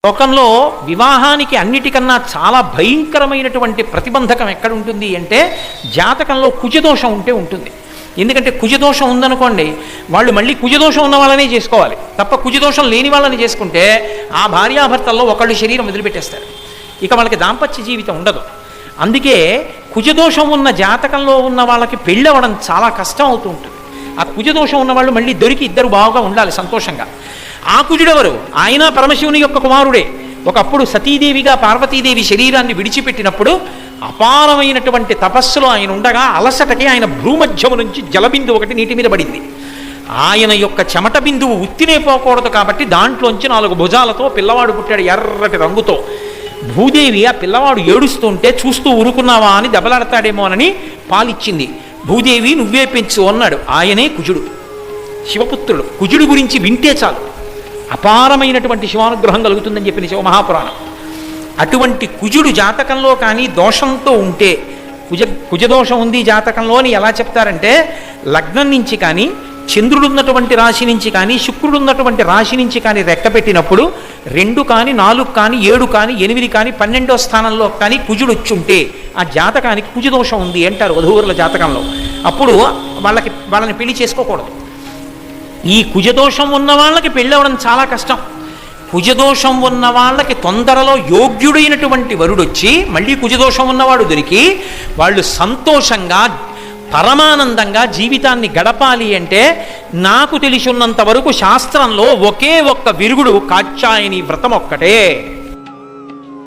లోకంలో వివాహానికి అన్నిటికన్నా చాలా భయంకరమైనటువంటి ప్రతిబంధకం ఎక్కడ ఉంటుంది అంటే జాతకంలో కుజదోషం ఉంటే ఉంటుంది. ఎందుకంటే కుజదోషం ఉందనుకోండి, వాళ్ళు మళ్ళీ కుజదోషం ఉన్న వాళ్ళనే చేసుకోవాలి తప్ప కుజదోషం లేని వాళ్ళని చేసుకుంటే ఆ భార్యాభర్తల్లో ఒకళ్ళు శరీరం వదిలిపెట్టేస్తారు, ఇక వాళ్ళకి దాంపత్య జీవితం ఉండదు. అందుకే కుజదోషం ఉన్న జాతకంలో ఉన్న వాళ్ళకి పెళ్ళవడం చాలా కష్టం అవుతూ ఉంటుంది. ఆ కుజదోషం ఉన్నవాళ్ళు మళ్ళీ దొరికి ఇద్దరు బాగా ఉండాలి సంతోషంగా. ఆ కుజుడెవరు? ఆయన పరమశివుని యొక్క కుమారుడే. ఒకప్పుడు సతీదేవిగా పార్వతీదేవి శరీరాన్ని విడిచిపెట్టినప్పుడు అపారమైనటువంటి తపస్సులో ఆయన ఉండగా అలసటకి ఆయన భ్రూమధ్యము నుంచి జలబిందువు ఒకటి నీటి మీద పడింది. ఆయన యొక్క చెమట బిందువు ఉత్తినే పోకూడదు కాబట్టి దాంట్లోంచి 4 భుజాలతో పిల్లవాడు పుట్టాడు, ఎర్రటి రంగుతో. భూదేవి ఆ పిల్లవాడు ఏడుస్తుంటే చూస్తూ ఊరుకున్నావా అని దెబ్బలాడతాడేమోనని పాలిచ్చింది. భూదేవి నువ్వే పెంచు అన్నాడు. ఆయనే కుజుడు, శివపుత్రుడు. కుజుడు గురించి వింటే చాలు అపారమైనటువంటి శివానుగ్రహం కలుగుతుందని చెప్పింది శివమహాపురాణం. అటువంటి కుజుడు జాతకంలో కానీ దోషంతో ఉంటే, కుజదోషం ఉంది జాతకంలో అని ఎలా చెప్తారంటే, లగ్నం నుంచి కానీ చంద్రుడు ఉన్నటువంటి రాశి నుంచి కానీ శుక్రుడు ఉన్నటువంటి రాశి నుంచి కానీ రెక్క పెట్టినప్పుడు 2 కానీ 4 కానీ 7 కానీ 8 కానీ 12వ స్థానంలో కానీ కుజుడు వచ్చి ఉంటే ఆ జాతకానికి కుజదోషం ఉంది అంటారు వధూవరుల జాతకంలో. అప్పుడు వాళ్ళని పెళ్లి చేసుకోకూడదు. ఈ కుజదోషం ఉన్న వాళ్ళకి పెళ్ళవడం చాలా కష్టం. కుజదోషం ఉన్న వాళ్ళకి తొందరలో యోగ్యుడైనటువంటి వరుడొచ్చి మళ్ళీ కుజదోషం ఉన్నవాడు దొరికి వాళ్ళు సంతోషంగా పరమానందంగా జీవితాన్ని గడపాలి అంటే నాకు తెలిసి ఉన్నంత వరకు శాస్త్రంలో ఒకే ఒక్క విరుగుడు కాత్యాయని వ్రతం ఒక్కటే.